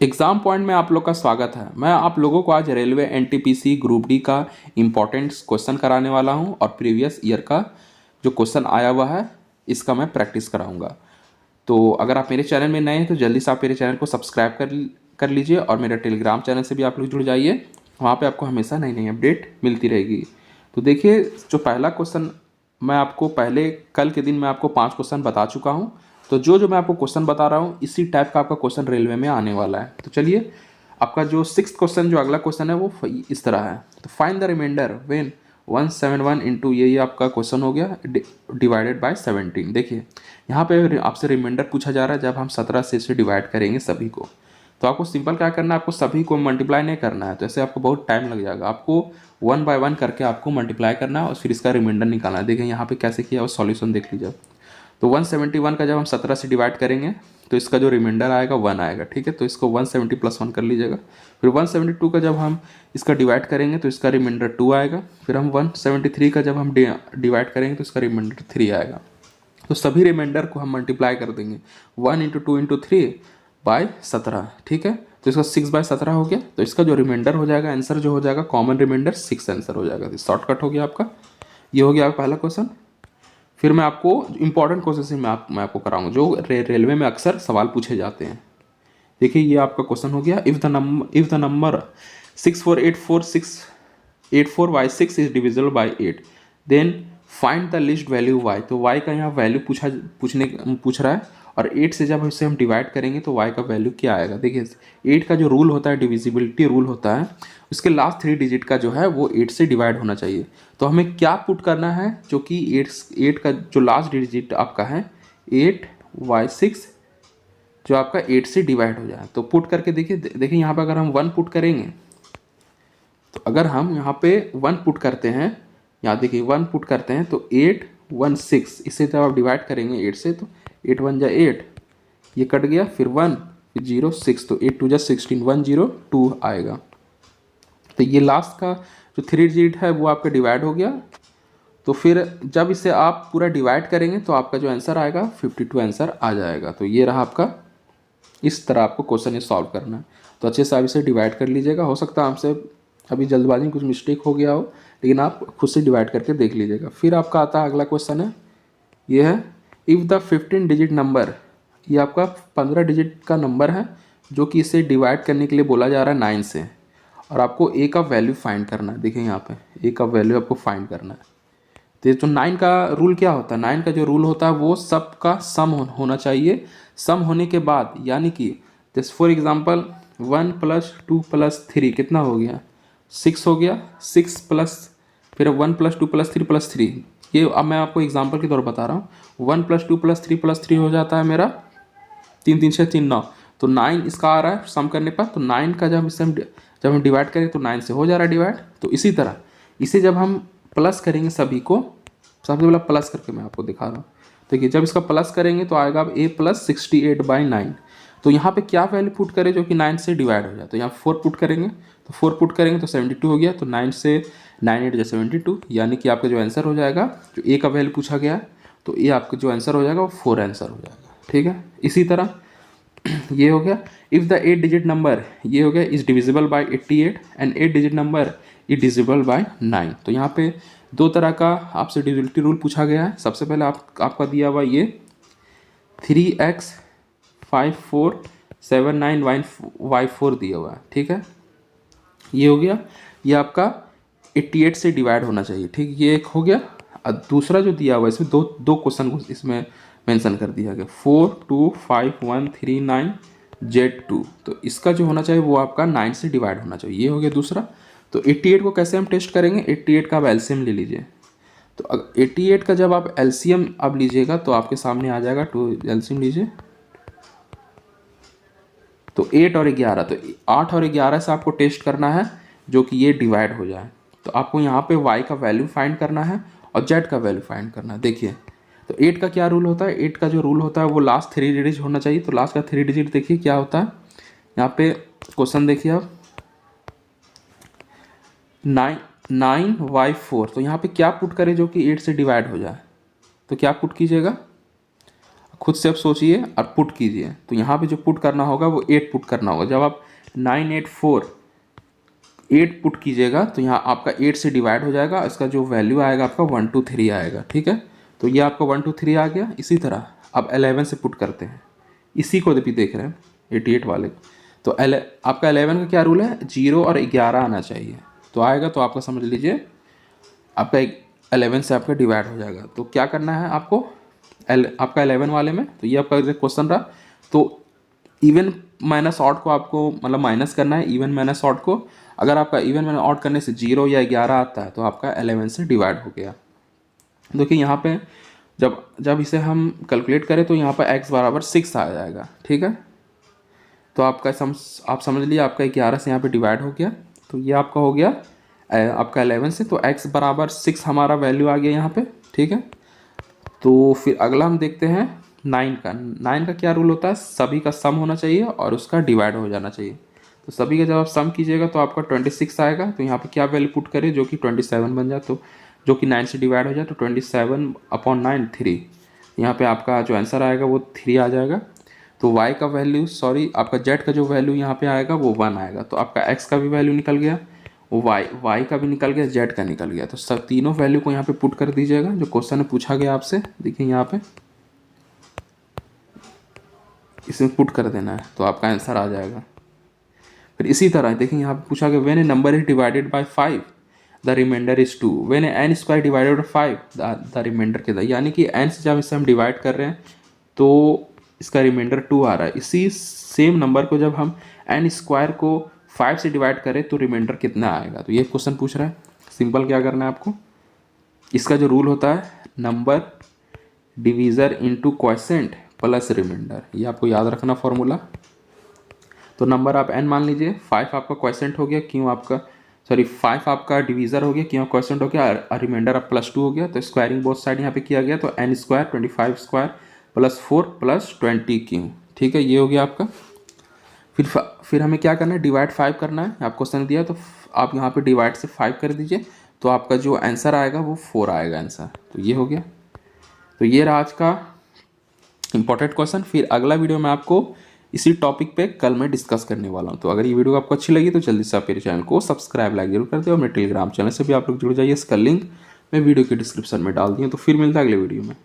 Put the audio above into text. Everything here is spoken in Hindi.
एग्ज़ाम पॉइंट में आप लोग का स्वागत है। मैं आप लोगों को आज रेलवे एनटीपीसी ग्रुप डी का इम्पोर्टेंट क्वेश्चन कराने वाला हूं और प्रीवियस ईयर का जो क्वेश्चन आया हुआ है इसका मैं प्रैक्टिस कराऊंगा। तो अगर आप मेरे चैनल में नए हैं तो जल्दी से आप मेरे चैनल को सब्सक्राइब कर लीजिए और मेरे टेलीग्राम चैनल से भी आप लोग जुड़ जाइए। वहाँ पर आपको हमेशा नई नई अपडेट मिलती रहेगी। तो देखिए, जो पहला क्वेश्चन मैं आपको पहले कल के दिन मैं आपको 5 क्वेश्चन बता चुका हूँ। तो जो मैं आपको क्वेश्चन बता रहा हूँ इसी टाइप का आपका क्वेश्चन रेलवे में आने वाला है। तो चलिए, आपका जो 6th क्वेश्चन जो अगला क्वेश्चन है वो इस तरह है। तो find the remainder when 171 into ये आपका क्वेश्चन हो गया डिवाइडेड बाय 17। देखिए, यहाँ पे आपसे रिमाइंडर पूछा जा रहा है जब हम 17 से इसे डिवाइड करेंगे सभी को। तो आपको सिंपल क्या करना है, आपको सभी को मल्टीप्लाई नहीं करना है। तो ऐसे आपको बहुत टाइम लग जाएगा। आपको 1 बाय 1 करके आपको मल्टीप्लाई करना है और फिर इसका रिमाइंडर निकालना है। देखिए यहाँ पे कैसे किया और सॉल्यूशन देख लीजिए। तो 171 का जब हम 17 से डिवाइड करेंगे तो इसका जो रिमाइंडर आएगा 1 आएगा। ठीक है, तो इसको 170 प्लस 1 कर लीजिएगा। फिर 172 का जब हम इसका डिवाइड करेंगे तो इसका रिमाइंडर 2 आएगा। फिर हम 173 का जब हम डिवाइड करेंगे तो इसका रिमाइंडर 3 आएगा। तो सभी रिमाइंडर को हम मल्टीप्लाई कर देंगे 1 इंटू 2 इंटू 3 बाय 17। ठीक है, तो इसका 6 बाय 17 हो गया। तो इसका जो रिमाइंडर हो जाएगा, आंसर जो हो जाएगा कॉमन रिमाइंडर 6 आंसर हो जाएगा। शॉर्टकट हो गया आपका। ये हो गया आपका पहला क्वेश्चन। फिर मैं आपको इंपॉर्टेंट क्वेश्चन से मैं आपको कराऊंगा जो रेलवे में अक्सर सवाल पूछे जाते हैं। देखिए, ये आपका क्वेश्चन हो गया। If the number 6484684/6 is divisible by 8 then find the least value y। तो y का यहाँ वैल्यू पूछ रहा है और 8 से जब इसे हम डिवाइड करेंगे तो y का वैल्यू क्या आएगा। देखिए, 8 का जो रूल होता है, डिविजिबिलिटी रूल होता है, उसके लास्ट 3 डिजिट का जो है वो 8 से डिवाइड होना चाहिए। तो हमें क्या पुट करना है, जो कि 8 का जो लास्ट डिजिट आपका है 8/6 जो आपका 8 से डिवाइड हो जाए। तो पुट करके देखिए यहाँ पर अगर हम 1 पुट करेंगे तो अगर हम यहाँ पे 1 पुट करते हैं, यहाँ देखिए 1 पुट करते हैं तो 8/16 इसे जब आप डिवाइड करेंगे 8 से तो 8 1 जा 8, ये कट गया, फिर 1 फिर 0 6, तो 8 2 जा 16 102 आएगा। तो ये लास्ट का जो 3 डिजिट है वो आपका डिवाइड हो गया। तो फिर जब इसे आप पूरा डिवाइड करेंगे तो आपका जो आंसर आएगा 52 आंसर आ जाएगा। तो ये रहा आपका, इस तरह आपको क्वेश्चन ये सॉल्व करना है। तो अच्छे से आप इसे डिवाइड कर लीजिएगा। हो सकता है हमसे अभी जल्दबाजी में कुछ मिस्टेक हो गया हो, लेकिन आप खुद से डिवाइड करके देख लीजिएगा। फिर आपका आता है अगला क्वेश्चन है, ये है इफ़ द 15 डिजिट नंबर, ये आपका 15 डिजिट का नंबर है जो कि इसे डिवाइड करने के लिए बोला जा रहा है 9 से, और आपको ए का वैल्यू फाइंड करना है। देखिए यहाँ पे ए का वैल्यू आपको फाइंड करना है। तो जो 9 का रूल क्या होता है, 9 का जो रूल होता है वो सब का सम होना चाहिए। सम होने के बाद, यानी कि जैसे फॉर एग्जांपल 1 + 2 + 3 कितना हो गया, 6 हो गया। 6 प्लस फिर 1 + 2 + 3 + 3, ये अब मैं आपको एग्जांपल के तौर पर बता रहा हूँ। 1 + 2 + 3 + 3 हो जाता है मेरा 3 3 6 3 9। तो 9 इसका आ रहा है सम करने पर। तो 9 का जब हम डिवाइड करें तो 9 से हो जा रहा है डिवाइड। तो इसी तरह इसे जब हम प्लस करेंगे सभी को, सबसे पहले प्लस करके मैं आपको दिखा रहा हूँ। देखिए, जब इसका प्लस करेंगे तो आएगा अब a + 68/9। तो यहाँ पे क्या वैल्यू पुट करें जो कि 9 से डिवाइड हो जाए, तो यहाँ 4 पुट करेंगे। तो 4 पुट करेंगे तो 72 हो गया। तो 9 से 9 8 जा 72, यानी कि आपका जो आंसर हो जाएगा, जो a का वैल्यू पूछा गया है, तो ये आपका जो आंसर हो जाएगा वो 4 आंसर हो जाएगा। ठीक है, इसी तरह ये हो गया। इफ़ द 8 डिजिट नंबर, ये हो गया, is divisible bye 88 and 8 digit number is divisible bye 9। तो यहाँ पे 2 तरह का आपसे डिविजिबिलिटी रूल पूछा गया है। सबसे पहले आपका दिया हुआ ये 3x 5479y4 दिया हुआ है। ठीक है, ये हो गया। ये आपका 88 से डिवाइड होना चाहिए। ठीक, ये एक हो गया। और दूसरा जो दिया हुआ है इसमें दो क्वेश्चन को इसमें मेंशन कर दिया गया, 4255139Z2। तो इसका जो होना चाहिए वो आपका 9 से डिवाइड होना चाहिए। ये हो गया दूसरा। तो 88 को कैसे हम टेस्ट करेंगे, 88 का आप एलसीएम ले लीजिए। तो 88 का जब आप एलसीएम अब लीजिएगा तो आपके सामने आ जाएगा, तो एलसीएम लीजिए तो 8 और 11, तो 8 और 11 से आपको टेस्ट करना है जो कि ये डिवाइड हो जाए। तो आपको यहाँ पे y का वैल्यू फाइंड करना है और z का वैल्यू फाइंड करना है। देखिए, तो 8 का क्या रूल होता है, 8 का जो रूल होता है वो लास्ट 3 डिजिट होना चाहिए। तो लास्ट का 3 डिजिट देखिए क्या होता है, यहाँ पे क्वेश्चन देखिए आप 9y4। तो यहाँ पे क्या पुट करें जो कि 8 से डिवाइड हो जाए, तो क्या पुट कीजिएगा, खुद से आप सोचिए और पुट कीजिए। तो यहाँ पे जो पुट करना होगा वो 8 पुट करना होगा। जब आप 8 पुट कीजिएगा तो यहाँ आपका 8 से डिवाइड हो जाएगा, इसका जो वैल्यू आएगा आपका 1 2 3 आएगा। ठीक है, तो ये आपका 1 2 3 आ गया। इसी तरह अब 11 से पुट करते हैं, इसी को भी देख रहे हैं 88 वाले को। तो आपका 11 का क्या रूल है, 0 और 11 आना चाहिए। तो आएगा तो आपका समझ लीजिए आपका 11 से आपका डिवाइड हो जाएगा। तो क्या करना है आपको, आपका 11 वाले में, तो ये आपका क्वेश्चन रहा। तो इवन माइनस ऑड को आपको मतलब माइनस करना है, इवन माइनस ऑड को। अगर आपका इवन माइनस ऑड करने से 0 या 11 आता है तो आपका 11 से डिवाइड हो गया। देखिए यहाँ पे जब इसे हम कैलकुलेट करें तो यहाँ पर x बराबर 6 आ जाएगा। ठीक है, तो आप समझ लीजिए आपका 11 से यहाँ पे डिवाइड हो गया। तो ये आपका हो गया आपका 11 से, तो x बराबर 6 हमारा वैल्यू आ गया यहाँ पे। ठीक है, तो फिर अगला हम देखते हैं 9 का। 9 का क्या रूल होता है, सभी का सम होना चाहिए और उसका डिवाइड हो जाना चाहिए। तो सभी का जब आप सम कीजिएगा तो आपका 26 आएगा। तो यहाँ पे क्या वैल्यू पुट करें जो कि 27 बन जाए, तो जो कि 9 से डिवाइड हो जाए, तो 27/9 3। यहाँ पे आपका जो आंसर आएगा वो 3 आ जाएगा। तो y का वैल्यू आपका z का जो वैल्यू यहाँ पे आएगा वो 1 आएगा। तो आपका x का भी वैल्यू निकल गया, y का भी निकल गया, z का निकल गया। तो सब तीनों वैल्यू को यहाँ पे पुट कर दीजिएगा जो क्वेश्चन में पूछा गया आपसे। देखिए यहाँ पे इसमें पुट कर देना है तो आपका आंसर आ जाएगा। फिर इसी तरह देखिए यहाँ पे पूछा गया when a number is divided by 5 the remainder is 2, when n square divided by 5 the remainder के, यानी कि n से जब इसे हम डिवाइड कर रहे हैं तो इसका रिमाइंडर 2 आ रहा है। इसी सेम नंबर को जब हम n स्क्वायर को 5 से डिवाइड करें तो रिमाइंडर कितना आएगा। तो ये क्वेश्चन पूछ रहा है। सिंपल क्या करना है आपको, इसका जो रूल होता है number divisor into quotient plus remainder, ये आपको याद रखना फॉर्मूला। तो नंबर आप n मान लीजिए, 5 आपका क्वोशिएंट हो गया, क्यों आपका 5 आपका डिवीज़र हो गया, क्यों क्वोशिएंट हो गया, और रिमाइंडर आप +2 हो गया। तो स्क्वायरिंग बोथ साइड यहाँ पे किया गया, तो n स्क्वायर 25 स्क्वायर +4 +20 क्यों। ठीक है, ये हो गया आपका। फिर हमें क्या करना है, डिवाइड 5 करना है। आपको क्वेश्चन दिया तो आप यहाँ पे डिवाइड से 5 कर दीजिए, तो आपका जो आंसर आएगा वो 4 आएगा आंसर। तो ये हो गया। तो ये रहा आज का इंपॉर्टेंट क्वेश्चन। फिर अगला वीडियो में आपको इसी टॉपिक पे कल मैं डिस्कस करने वाला हूँ। तो अगर ये वीडियो आपको अच्छी लगी तो जल्दी से आप मेरे चैनल को सब्सक्राइब लाइक जरूर कर दे, और मेरे टेलीग्राम चैनल से भी आप लोग जुड़ जाइए। इसका लिंक मैं वीडियो के डिस्क्रिप्शन में डाल दी हूँ। तो फिर मिलता है अगले वीडियो में।